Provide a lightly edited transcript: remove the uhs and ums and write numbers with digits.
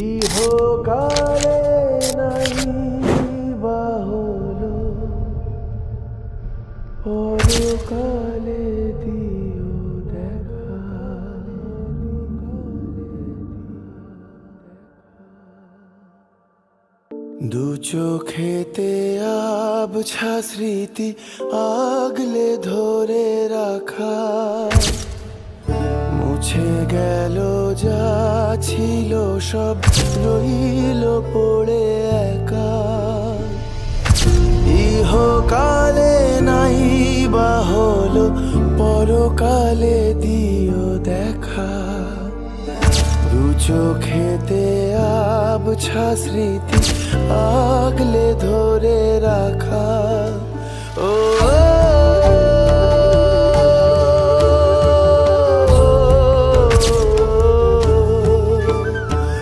ইহকালে নাই বা হলো, পরকালে দিও দেখা। দু চোখেতে আবছা স্মৃতি আগলে ধরে রাখা, মুছে গেল যা ছিল সব রইল পড়ে একা। ইহকালে নাই বা হলো, পরকালে দিও দেখা। দু চোখেতে আবছা স্মৃতি আগলে ধরে রাখা। ও